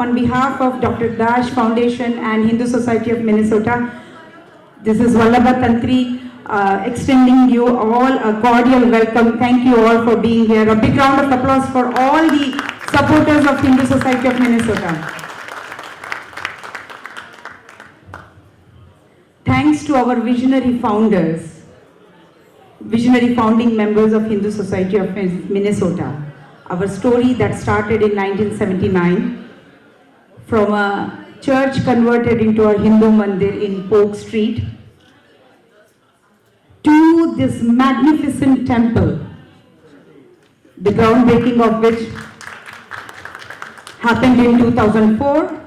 On behalf of Dr. Dash Foundation and Hindu Society of Minnesota, this is Vallabha Tantri extending you all a cordial welcome. Thank you all for being here. A big round of applause for all the supporters of Hindu Society of Minnesota. Thanks to our visionary founders, visionary founding members of Hindu Society of Minnesota. Our story that started in 1979 from a church converted into a Hindu mandir in Polk Street to this magnificent temple, the groundbreaking of which happened in 2004,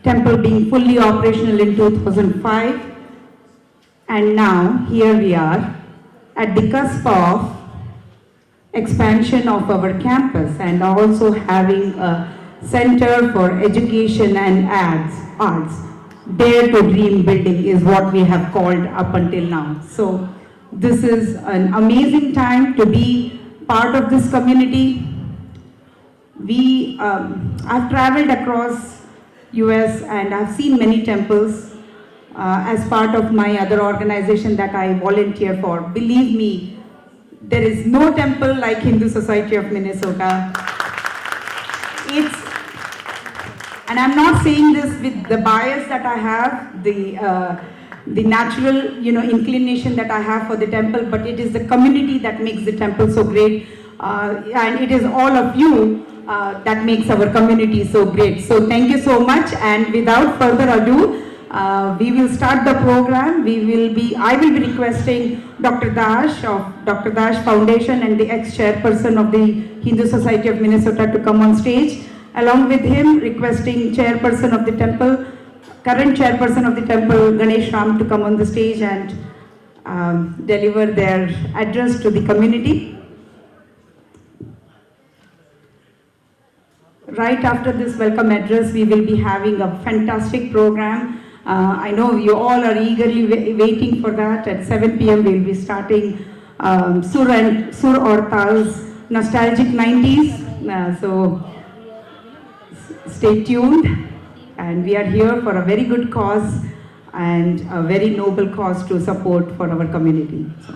temple being fully operational in 2005, and now here we are at the cusp of expansion of our campus and also having a Center for Education and Arts. Dare to Dream building is what we have called up until now. So this is an amazing time to be part of this community. I've traveled across US and I've seen many temples as part of my other organization that I volunteer for. Believe me, there is no temple like Hindu Society of Minnesota. And I'm not saying this with the bias that I have, the natural, inclination that I have for the temple, but it is the community that makes the temple so great, and it is all of you that makes our community so great. So thank you so much, and without further ado, we will start the program. I will be requesting Dr. Dash of Dr. Dash Foundation and the ex-chairperson of the Hindu Society of Minnesota to come on stage. Along with him, requesting chairperson of the temple, current chairperson of the temple, Ganesh Ram, to come on the stage and deliver their address to the community. Right after this welcome address, we will be having a fantastic program. I know you all are eagerly waiting for that. At 7 p.m. we will be starting SurTaal's Nostalgic 90s. So stay tuned, and we are here for a very good cause and a very noble cause to support for our community. So,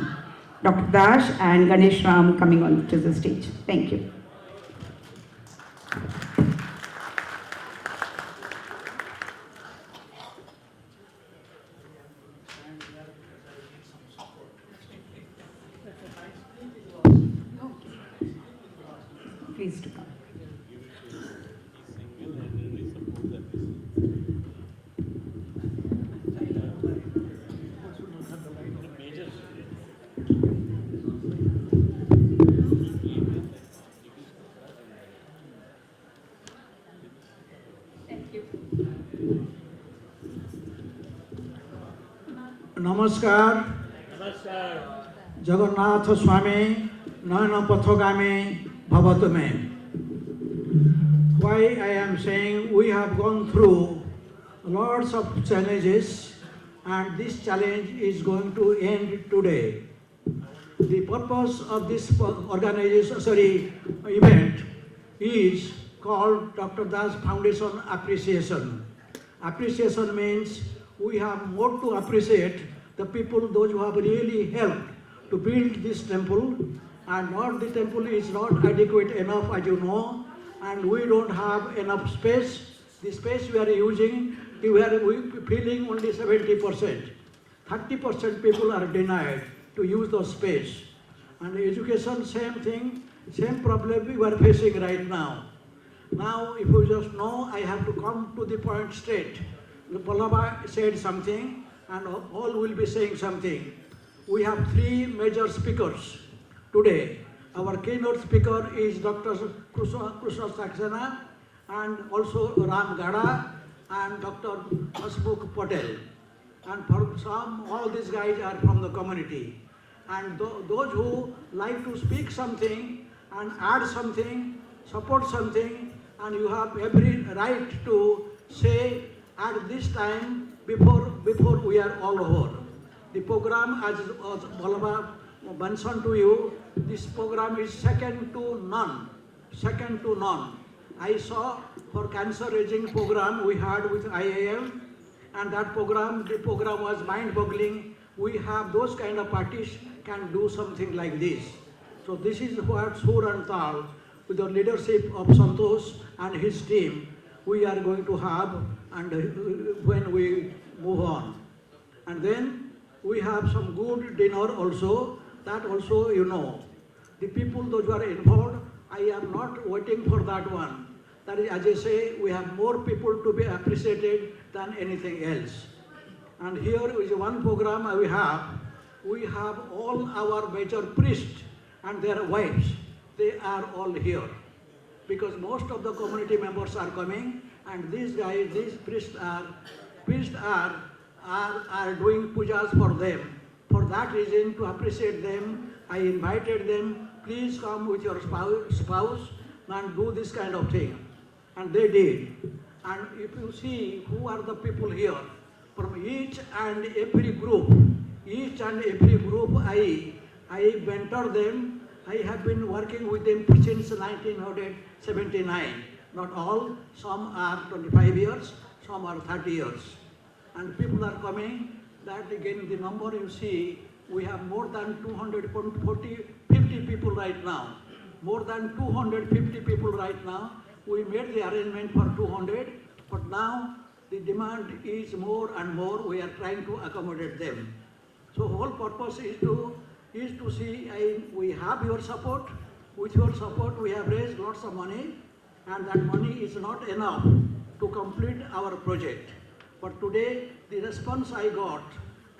Dr. Dash and Ganesh Ram coming on to the stage. Thank you. Please to come. नमस्कार जगन्नाथ स्वामी नयन पथगामी भवतु मे. Why I am saying we have gone through lots of challenges and this challenge is going to end today. The purpose of this event is called Dr. Das Foundation Appreciation. Appreciation means we have more to appreciate the people, those who have really helped to build this temple, and not the temple is not adequate enough, as you know, and we don't have enough space. The space we are using, we are filling only 70%. 30% people are denied to use the space. And education, same thing, same problem we are facing right now. Now, if you just know, I have to come to the point straight. Vallabha said something, and all will be saying something. We have three major speakers today. Our keynote speaker is Dr. Krishna Saxena, and also Ram Gada, and Dr. Hasmukh Patel. And for some, all these guys are from the community. And those who like to speak something and add something, support something, and you have every right to say at this time before we are all over. The program, as Vallabha mentioned to you, this program is second to none. I saw for cancer raising program we had with IIM, and that program, the program was mind-boggling. We have those kind of parties can do something like this. So this is what SurTaal, with the leadership of Santosh and his team, we are going to have, and when we move on. And then we have some good dinner also, that also you know. The people, those who are involved, I am not waiting for that one. That is, as I say, we have more people to be appreciated than anything else. And here is one program we have. We have all our major priests and their wives. They are all here. Because most of the community members are coming, and these guys, these priests are doing pujas for them. For that reason, to appreciate them, I invited them, please come with your spouse and do this kind of thing. And they did. And if you see who are the people here, from each and every group, I mentor them. I have been working with them since 1979. Not all, some are 25 years, some are 30 years. And people are coming, that again the number you see, we have more than 50 people right now. More than 250 people right now. We made the arrangement for 200, but now the demand is more and more. We are trying to accommodate them. So whole purpose is to see, we have your support. With your support, we have raised lots of money, and that money is not enough to complete our project. But today, the response I got,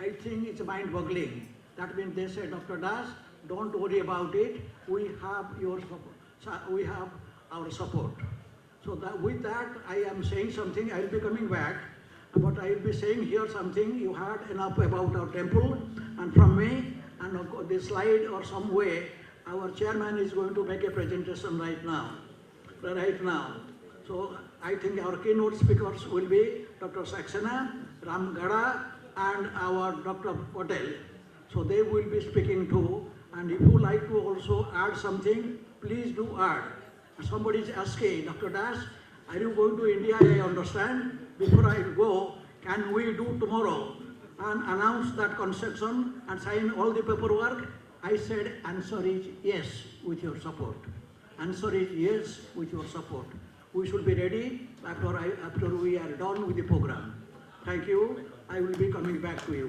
I think it's mind-boggling. That means they said, Dr. Das, don't worry about it. We have your support. We have our support. So that with that, I am saying something. I will be coming back, but I will be saying here something. You heard enough about our temple, and from me, and this slide or some way, our chairman is going to make a presentation right now. So I think our keynote speakers will be Dr. Saxena, Ram Gada, and our Dr. Patel. So they will be speaking too. And if you like to also add something, please do add. Somebody is asking, Dr. Das, are you going to India? I understand. Before I go, can we do tomorrow and announce that construction and sign all the paperwork? I said, answer is yes, with your support. Answer is yes, with your support. We should be ready after we are done with the program. Thank you. I will be coming back to you.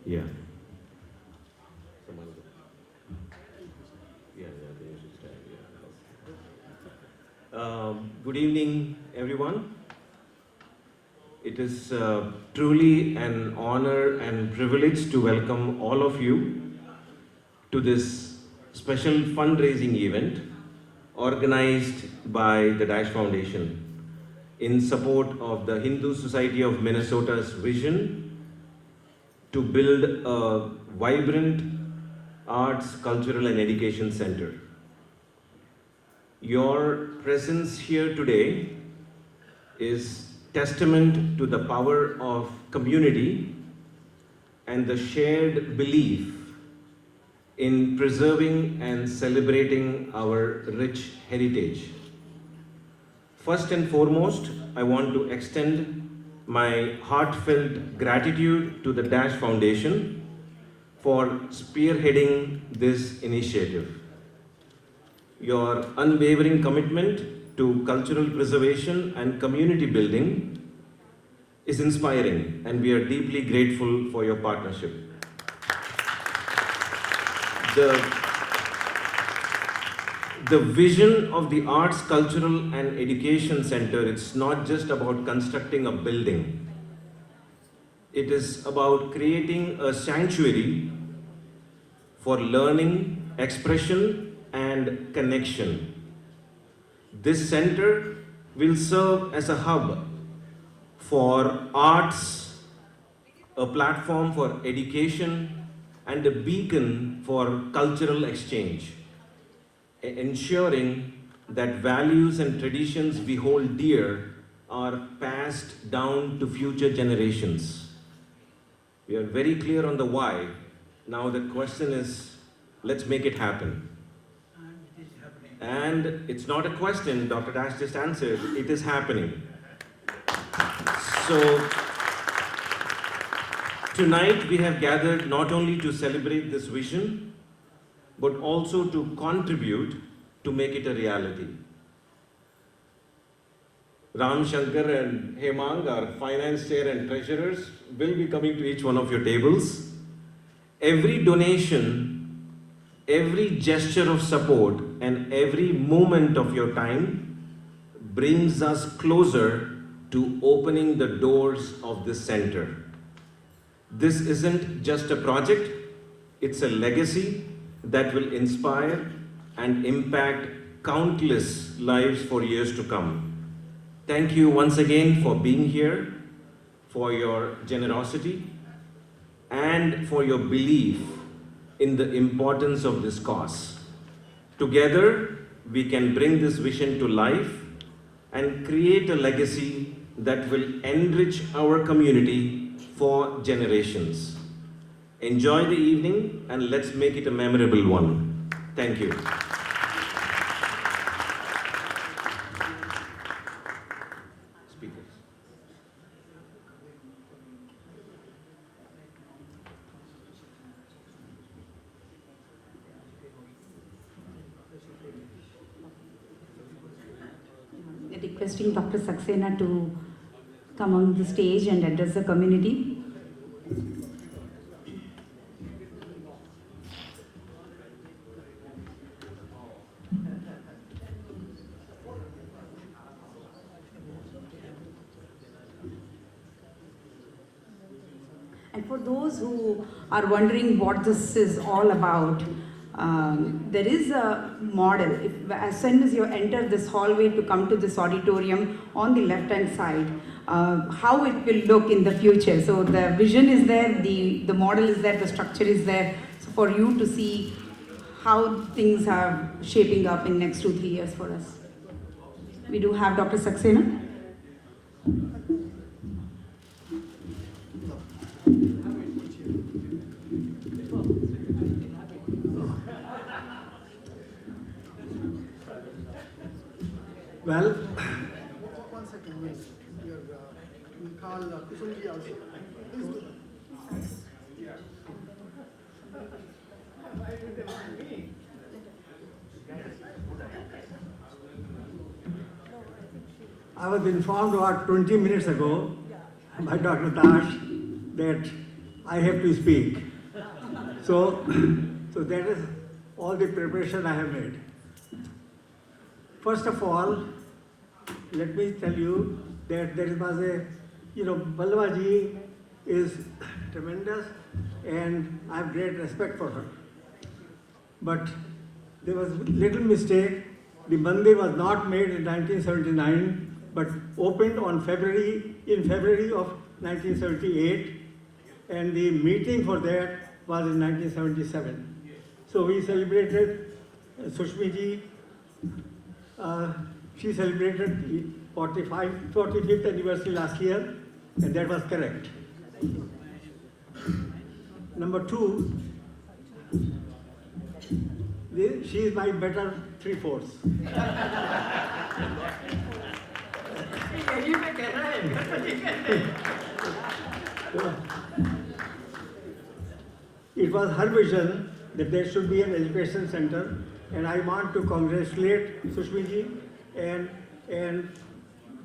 Yeah. They should stand, yeah. Good evening, everyone. It is truly an honor and privilege to welcome all of you to this special fundraising event organized by the Dash Foundation in support of the Hindu Society of Minnesota's vision to build a vibrant arts, cultural and education center. Your presence here today is testament to the power of community and the shared belief in preserving and celebrating our rich heritage. First and foremost, I want to extend my heartfelt gratitude to the Dash Foundation for spearheading this initiative. Your unwavering commitment to cultural preservation and community building is inspiring, and we are deeply grateful for your partnership. The vision of the Arts, Cultural and Education Center, it's not just about constructing a building. It is about creating a sanctuary for learning, expression and connection. This center will serve as a hub for arts, a platform for education and a beacon for cultural exchange, ensuring that values and traditions we hold dear are passed down to future generations. We are very clear on the why. Now the question is, let's make it happen. And it's not a question, Dr. Dash just answered, it is happening. So, tonight we have gathered not only to celebrate this vision, but also to contribute to make it a reality. Ram Shankar and Hemang, our finance chair and treasurers, will be coming to each one of your tables. Every donation, every gesture of support, and every moment of your time brings us closer to opening the doors of this center. This isn't just a project, it's a legacy that will inspire and impact countless lives for years to come. Thank you once again for being here, for your generosity, and for your belief in the importance of this cause. Together, we can bring this vision to life and create a legacy that will enrich our community for generations. Enjoy the evening and let's make it a memorable one. Thank you. Speakers. Requesting Dr. Saxena to come on the stage and address the community. And for those who are wondering what this is all about, there is a model. As soon as you enter this hallway to come to this auditorium, on the left hand side, how it will look in the future. So the vision is there, the model is there, the structure is there. So for you to see how things are shaping up in next 2-3 years for us. We do have Dr. Saxena. Well, one second, wait. We'll call Kusumji also. Please do that. I was informed about 20 minutes ago by Dr. Dash that I have to speak. So that is all the preparation I have made. First of all, let me tell you that there was Ballavaji is tremendous and I have great respect for her. But there was little mistake. The mandir was not made in 1979, but opened in February of 1978, and the meeting for that was in 1977. So we celebrated Sushmi she celebrated the 45th anniversary last year, and that was correct. Number two, she is my better 3/4. It was her vision that there should be an education center, and I want to congratulate Sushmi and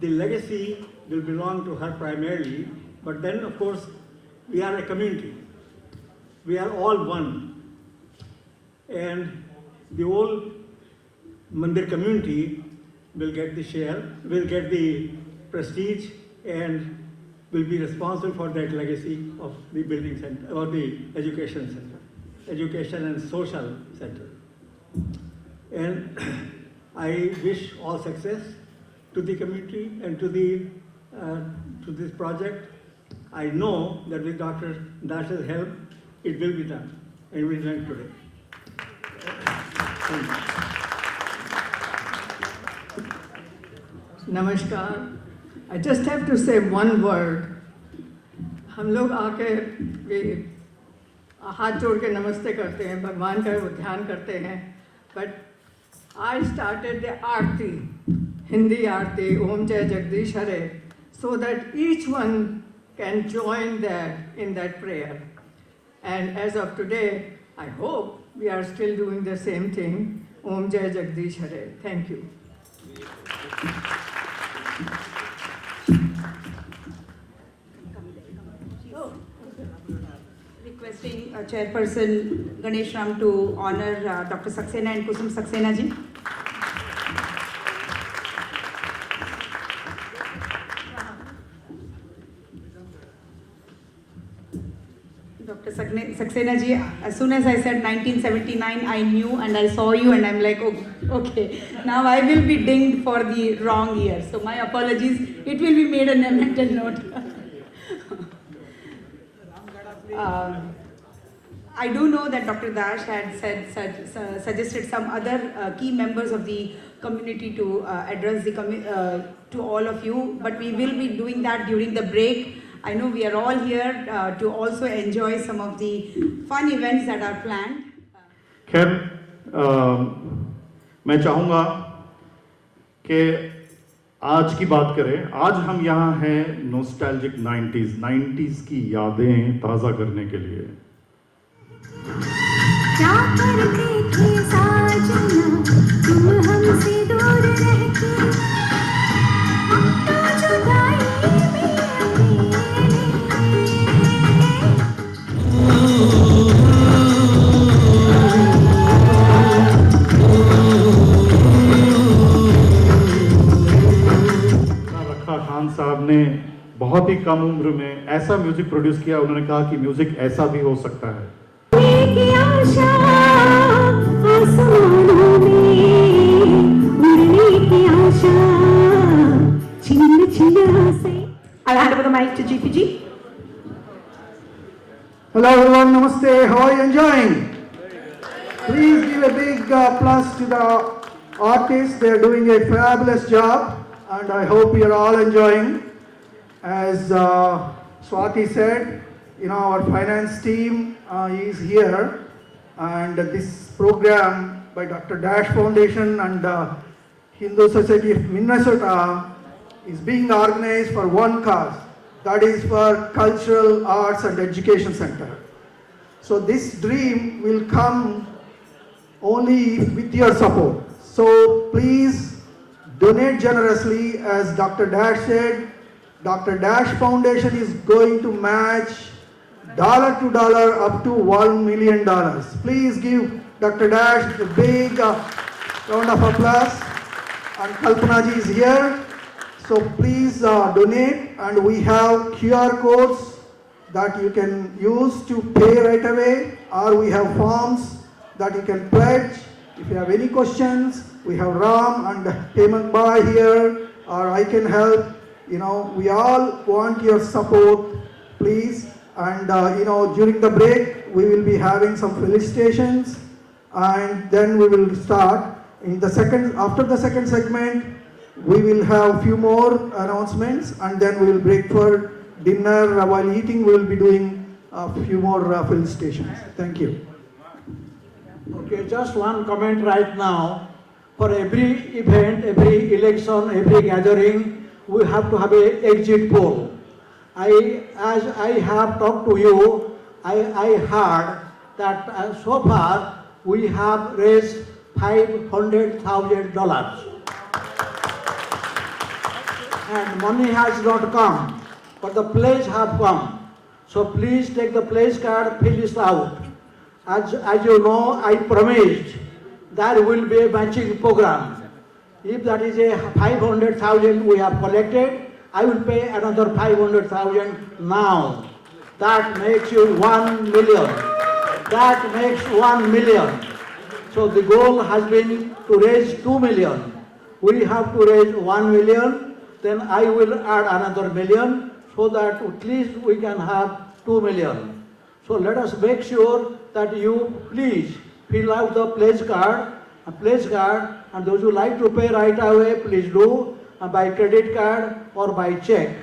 the legacy will belong to her primarily, but then of course we are a community. We are all one, and the whole Mandir community will get the share, will get the prestige, and will be responsible for that legacy of the building center, or the education center, education and social center. And I wish all success to the community and to this project. I know that with Dr. Dash's help, it will be done. evening today. Namaskar. I just have to say one word. हम लोग आके ये हाथ जोड़ के नमस्ते करते हैं, भगवान का ध्यान करते हैं. But I started the आरती, हिंदी आरती, ओम जय जगदीश हरे, so that each one can join that in that prayer. And as of today, I hope we are still doing the same thing. Om Jai Jagdish Hare. Thank you. Requesting Chairperson Ganesh Ram to honor Dr. Saxena and Kusum Saxena ji. Dr. Saxena ji, as soon as I said 1979, I knew and I saw you and I'm like, oh, okay, now I will be dinged for the wrong year. So my apologies, it will be made a mental note. I do know that Dr. Dash had suggested some other key members of the community to address the to all of you, but we will be doing that during the break. I know we are all here to also enjoy some of the fun events that are planned. खैर मैं चाहूँगा कि आज की बात करें. आज हम यहाँ हैं नोस्टैल्जिक 90s की यादें ताज़ा करने के लिए. क्या करते थे साजना तुम हमसे दूर रह के, हम तो जुदाई में अकेले. रखा खान साहब ने बहुत ही कम उम्र में ऐसा म्यूजिक प्रोड्यूस किया. उन्होंने कहा कि म्यूजिक ऐसा भी हो सकता है. की आशा आसमानों में उड़ने की आशा छिन छिया से. I'll hand over the mic to GPG. Hello everyone, namaste. How are you enjoying? Please give a big plus to the artists. They are doing a fabulous job and I hope you are all enjoying. As Swati said, our finance team is here and this program by Dr. Dash Foundation and Hindu Society of Minnesota is being organized for one cause, that is for Cultural Arts and Education Center. So this dream will come only with your support. So please donate generously. As Dr. Dash said, Dr. Dash Foundation is going to match dollar to dollar up to $1 million. Please give Dr. Dash a big round of applause. And Kalpana ji is here. So please donate, and we have QR codes that you can use to pay right away, or we have forms that you can pledge. If you have any questions, we have Ram and Hemant Bhai here, or I can help. We all want your support, please. And during the break, we will be having some felicitations, and then we will start. After the second segment, we will have few more announcements, and then we will break for dinner. While eating, we will be doing a few more felicitations. Thank you. Okay, just one comment right now. For every event, every election, every gathering, we have to have an exit poll. As I have talked to you, I heard that so far we have raised $500,000. And money has not come, but the pledge have come. So please take the pledge card, fill it out. As you know, I promised there will be a matching program. If that is a 500,000 we have collected, I will pay another 500,000 now. That makes you 1 million. That makes 1 million. So the goal has been to raise 2 million. We have to raise 1 million. Then I will add another million so that at least we can have 2 million. So So let us make sure that you please fill out the pledge card, and those who like to pay right away, please do by credit card or by check.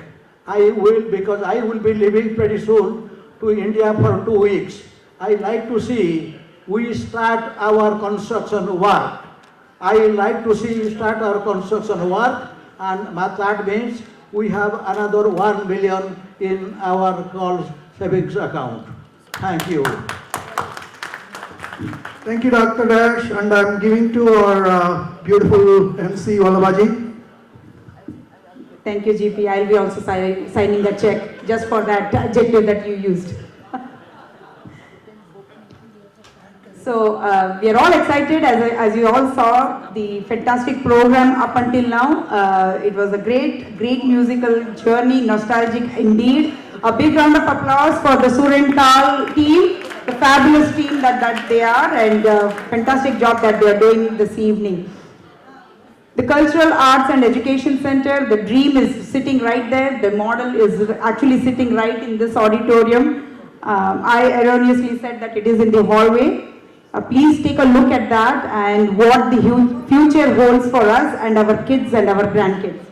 Because I will be leaving pretty soon to India for 2 weeks. I like to see we start our construction work. I like to see you start our construction work, and that means we have another 1 million in our savings account. Thank you. Thank you, Dr. Dash, and I'm giving to our beautiful MC Vallabhaji. Thank you, GP. I'll be also signing the check just for that adjective that you used. So we are all excited as you all saw the fantastic program up until now. It was a great musical journey, nostalgic indeed. A big round of applause for the SurTaal team, the fabulous team that they are, and fantastic job that they are doing this evening. The Cultural Arts and Education Center, the dream is sitting right there. The model is actually sitting right in this auditorium. I erroneously said that it is in the hallway. Please take a look at that and what the future holds for us and our kids and our grandkids.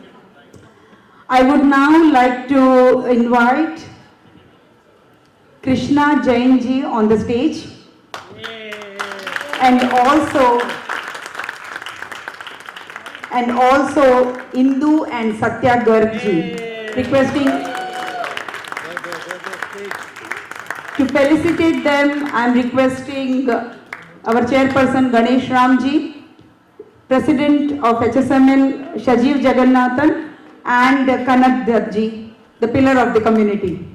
I would now like to invite Krishna Jain ji on the stage, and also Indu and Satya Garg ji, requesting to felicitate them. I am requesting our chairperson Ganesh Ramji, President of HSMN Shajiv Jagannathan, and Kanak Darji, the pillar of the community.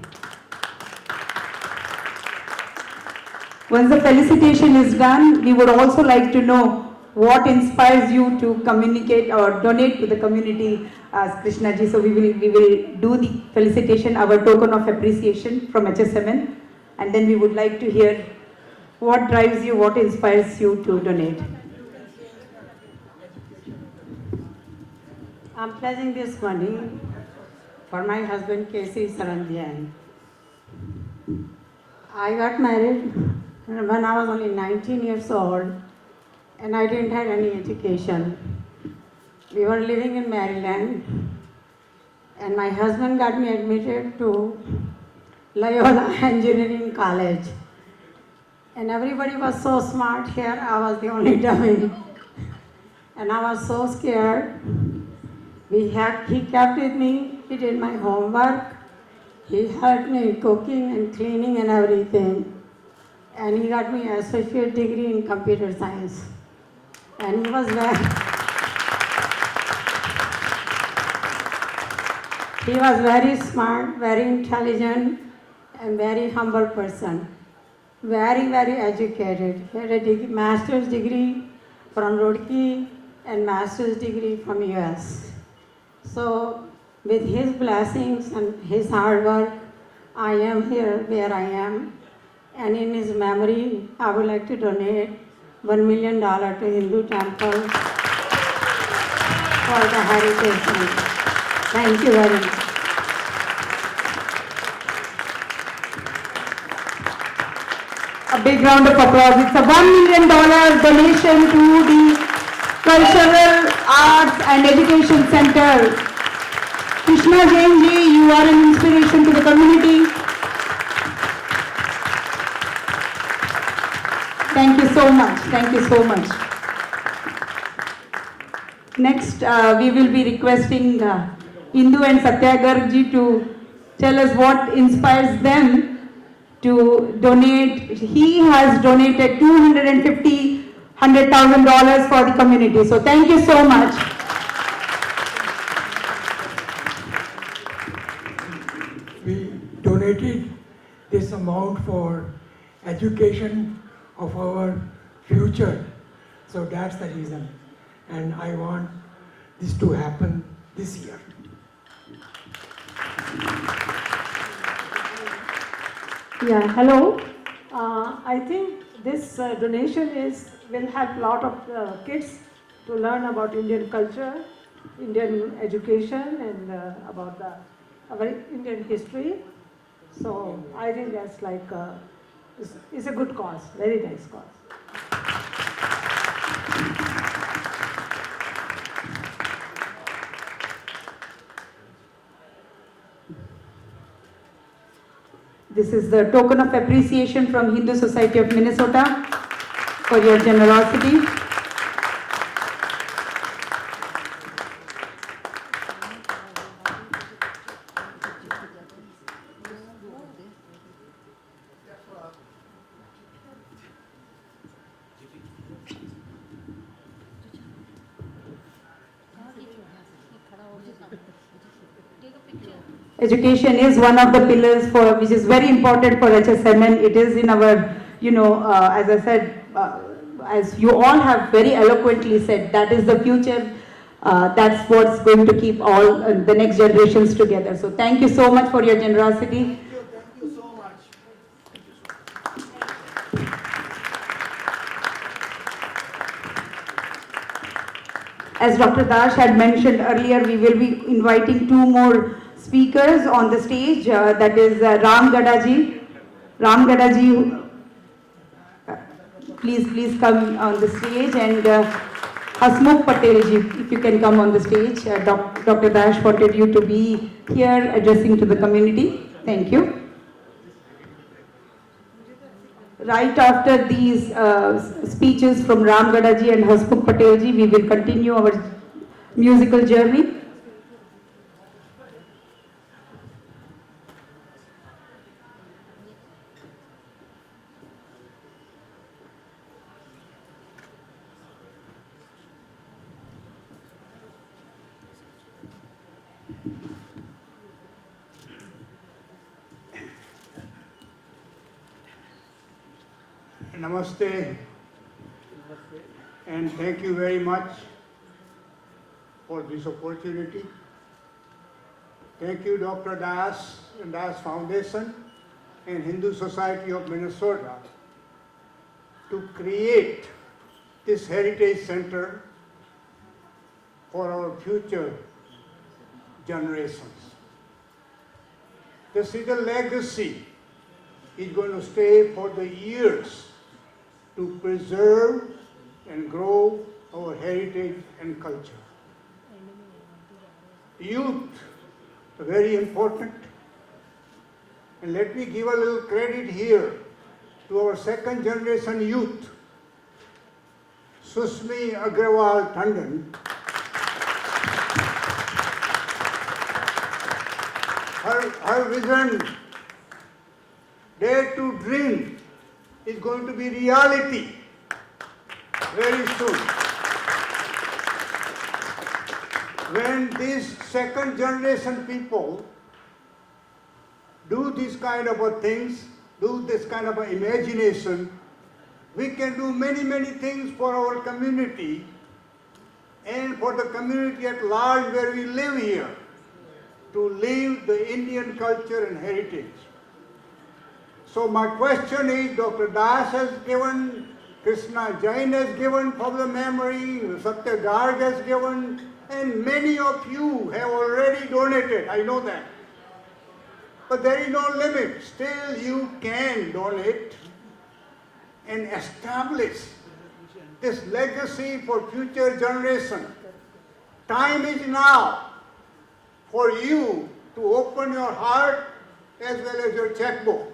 Once the felicitation is done, we would also like to know what inspires you to communicate or donate to the community as Krishna ji. So we will do the felicitation, our token of appreciation from HSMN, and then we would like to hear what drives you, what inspires you to donate. I'm pledging this money for my husband K.C. Sarandian. I got married when I was only 19 years old, and I didn't have any education. We were living in Maryland, and my husband got me admitted to Loyola Engineering College. And everybody was so smart here, I was the only dummy. And I was so scared. He kept with me, he did my homework, he helped me in cooking and cleaning and everything. And he got me an associate degree in computer science. And he was very smart, very intelligent, and very humble person. Very, very educated. He had a master's degree from Roorkee and master's degree from US. So with his blessings and his hard work, I am here where I am. And in his memory, I would like to donate $1 million to Hindu temple for the heritage center. Thank you very much. A big round of applause. It's a $1 million donation to the Cultural Arts and Education Center. Krishna Jain ji, you are an inspiration to the community. Thank you so much. Thank you so much. Next, we will be requesting Indu and Satya Garg ji to tell us what inspires them to donate. He has donated $100,000 for the community. So thank you so much. We donated this amount for education of our future. So that's the reason. And I want this to happen this year. Yeah, hello. I think this donation will help a lot of kids to learn about Indian culture, Indian education, and about our Indian history. So I think that's like It's a good cause, very nice cause. This is the token of appreciation from Hindu Society of Minnesota for your generosity. Education is one of the pillars for which is very important for HSMN. It is in our, as I said, as you all have very eloquently said, that is the future. That's what's going to keep all the next generations together. So thank you so much for your generosity. Thank you so much. As Dr. Dash had mentioned earlier, we will be inviting two more speakers on the stage. That is Ram Gadaji. Ram Gadaji, please come on the stage, and Hasmukh Patelji, if you can come on the stage. Dr. Dash wanted you to be here addressing to the community. Thank you. Right after these speeches from Ram Gadaji and Hasmukh Patelji, we will continue our musical journey. Namaste, and thank you very much for this opportunity. Thank you, Dr. Das and Das Foundation and Hindu Society of Minnesota to create this heritage center for our future generations. This is a legacy. It's going to stay for the years to preserve and grow our heritage and culture. Youth, very important. And let me give a little credit here to our second generation youth, Susmi Agrawal Tandon. Her vision, Dare to Dream, is going to be reality very soon. When these second generation people do this kind of things, do this kind of imagination, we can do many things for our community and for the community at large where we live here, to live the Indian culture and heritage. So my question is, Dr. Das has given, Krishna Jain has given for the memory, Satya Garg has given, and many of you have already donated, I know that. But there is no limit. Still you can donate and establish this legacy for future generations. Time is now for you to open your heart as well as your checkbook.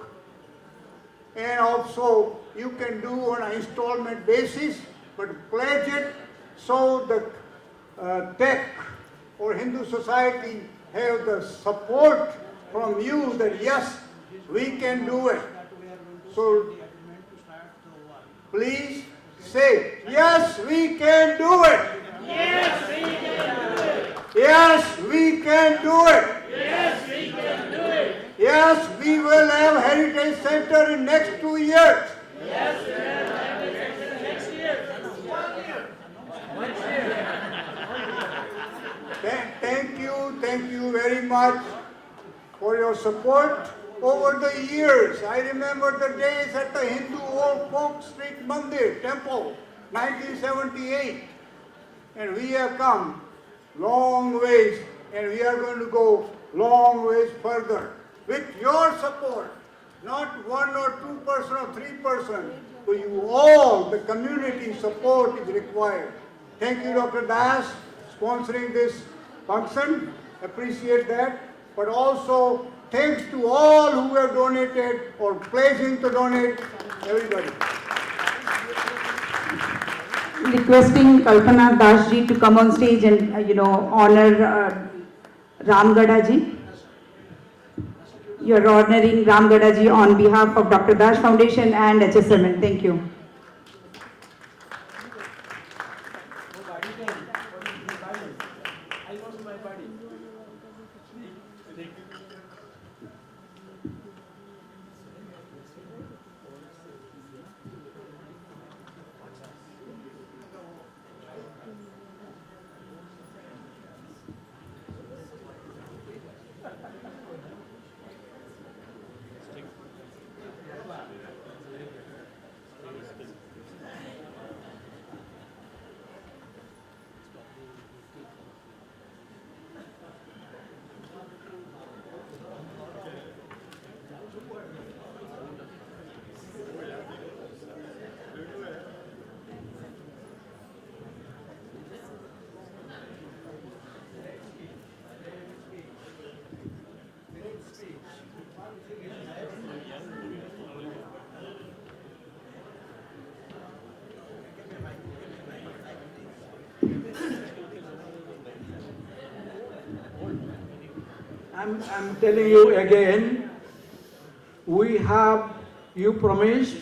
And also you can do on an installment basis, but pledge it so the tech or Hindu society have the support from you that yes, we can do it. So please say, yes, we can do it. Yes, we can do it. Yes, we can do it. Yes, we can do it. Yes, we will have Heritage Center in next 2 years. Yes, we will have Heritage Center next year. 1 year. Thank you very much for your support over the years. I remember the days at the Hindu Old Folk Street Mandir Temple, 1978. And we have come long ways, and we are going to go long ways further. With your support, not 1 or 2% or 3%. So you all, the community support is required. Thank you, Dr. Das, sponsoring this function. Appreciate that. But also, thanks to all who have donated or pledging to donate, everybody. Requesting Kalpana Das ji to come on stage and honor Ramgada ji. You are honoring Ramgada ji on behalf of Dr. Das Foundation and HSMN. Thank you. I'm telling you again, you promised,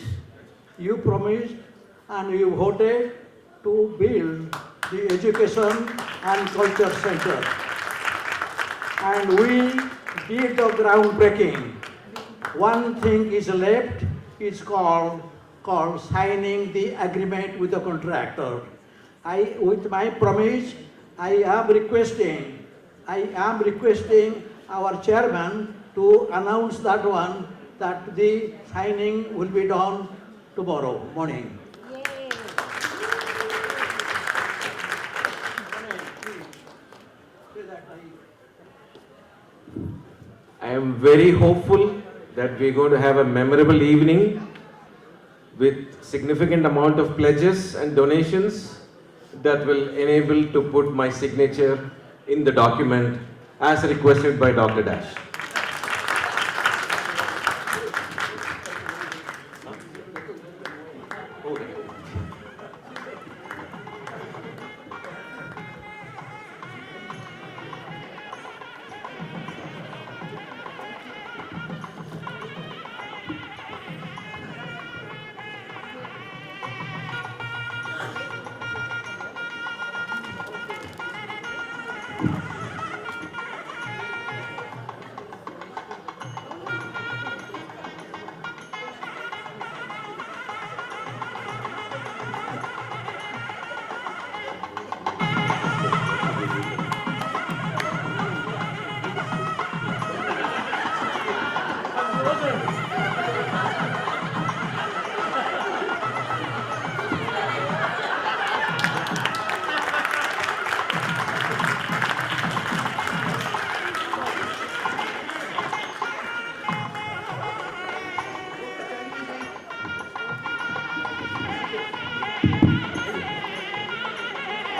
and you voted to build the Education and Culture Center. And we did the groundbreaking. One thing is left, it's called signing the agreement with the contractor. With my promise, I am requesting our chairman to announce that the signing will be done tomorrow morning. I am very hopeful that we're going to have a memorable evening with significant amount of pledges and donations that will enable to put my signature in the document as requested by Dr. Dash.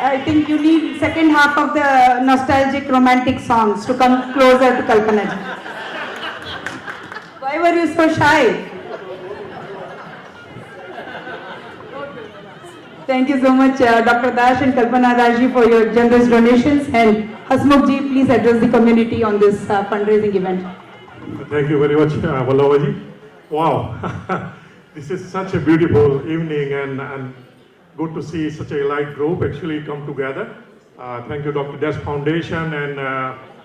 I think you need second half of the nostalgic romantic songs to come closer to Kalpana ji. Why were you so shy? Thank you so much, Dr. Dash and Kalpana Raji, for your generous donations. And Hasmukh ji, please address the community on this fundraising event. Thank you very much, Vallabhaji. Wow, this is such a beautiful evening and good to see such a elite group actually come together. Thank you, Dr. Dash Foundation and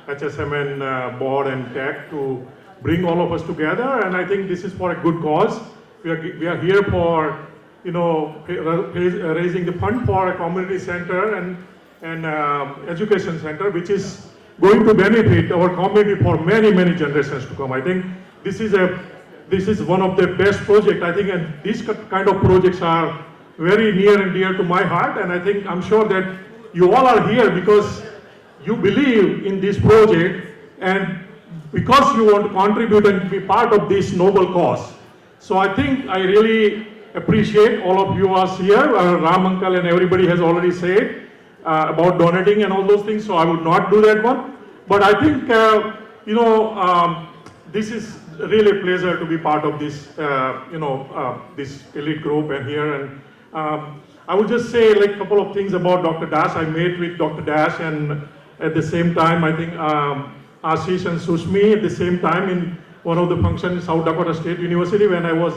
HSMN board and tech to bring all of us together. And I think this is for a good cause. We are here for, raising the fund for a community center and education center, which is going to benefit our community for many, many generations to come. I think this is one of the best projects. I think, and these kind of projects are very near and dear to my heart, and I think I'm sure that you all are here because you believe in this project, and because you want to contribute and be part of this noble cause. So I think I really appreciate all of you are here. Ram Uncle and everybody has already said about donating and all those things, so I would not do that one. But I think, this is really a pleasure to be part of this, this elite group and here. And I would just say like a couple of things about Dr. Dash. I met with Dr. Dash, and at the same time, I think Ashish and Sushmi at the same time in one of the functions in South Dakota State University when I was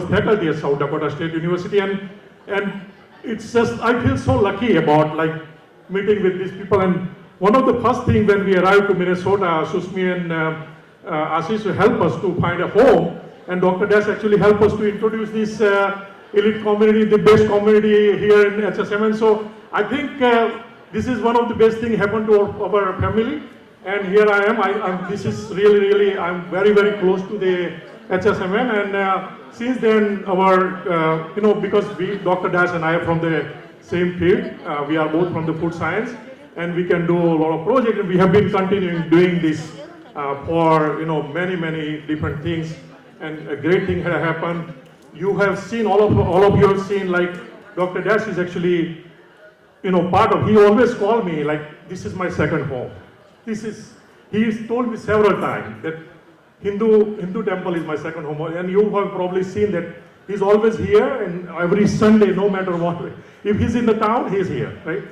faculty at South Dakota State University, and it's just I feel so lucky about like meeting with these people. And one of the first things when we arrived to Minnesota, Sushmi and Ashish to help us to find a home, and Dr. Dash actually helped us to introduce this elite community, the best community here in HSMN. So I think this is one of the best things happened to our family. And here I am. This is really, I'm very, very close to the HSMN. And since then, our, because Dr. Dash and I are from the same field, we are both from the food science, and we can do a lot of projects. And we have been continuing doing this for, many different things. And a great thing had happened. You have seen, all of you have seen, like, Dr. Dash is actually, part of, he always called me, like, this is my second home. He's told me several times that Hindu temple is my second home, and you have probably seen that he's always here, and every Sunday, no matter what, if he's in the town, he's here, right?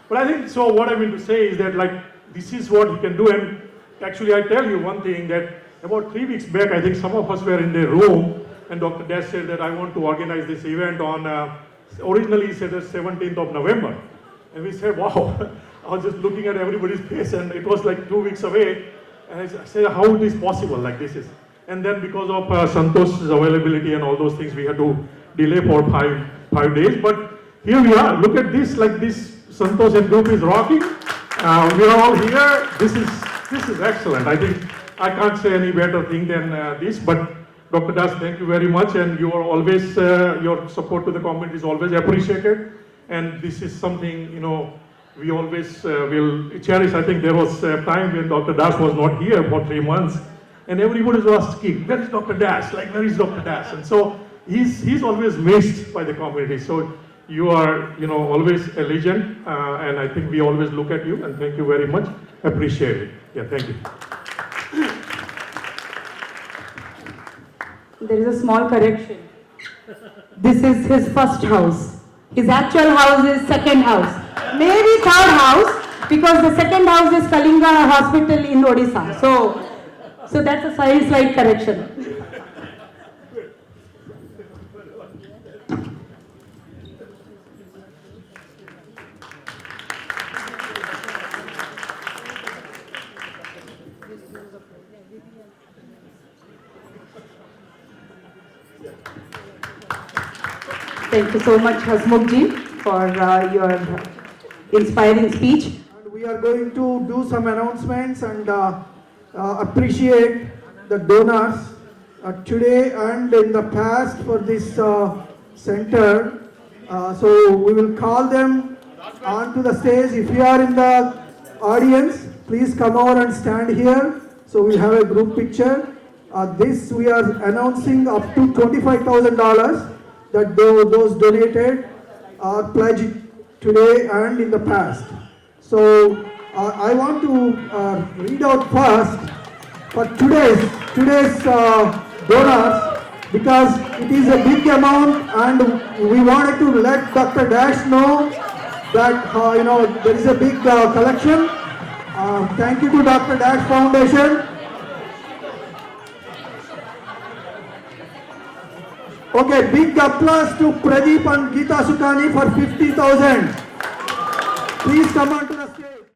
But I think, so what I mean to say is that, like, this is what he can do. And actually, I tell you one thing, that about 3 weeks back, I think some of us were in the room, and Dr. Dash said that I want to organize this event on, originally he said the 17th of November. And we said, wow. I was just looking at everybody's face, and it was like 2 weeks away. And I said, how it is possible, like this is. And then because of Santosh's availability and all those things, we had to delay for five days. But here we are, look at this, like this Santosh and group is rocking. We are all here. This is excellent. I think I can't say any better thing than this, but Dr. Das, thank you very much. And you are always, your support to the community is always appreciated. And this is something, we always will cherish. I think there was a time when Dr. Das was not here for 3 months, and everybody was asking, where is Dr. Das? Like, where is Dr. Das? And so he's always missed by the community. So you are, always a legend, and I think we always look at you, and thank you very much. Appreciate it. Yeah, thank you. There is a small correction. This is his first house. His actual house is second house. Maybe third house, because the second house is Kalinga Hospital in Odisha. So that's a slight correction. Thank you so much, Hasmukhji, for your inspiring speech. And we are going to do some announcements and appreciate the donors today and in the past for this center. So we will call them onto the stage. If you are in the audience, please come over and stand here. So we'll have a group picture. This we are announcing up to $25,000 that those donated are pledged today and in the past. So I want to read out first for today's donors, because it is a big amount, and we wanted to let Dr. Dash know that there is a big collection. Thank you to Dr. Dash Foundation. Okay, big applause to Pradeep and Geeta Sukani for 50,000. Please come on to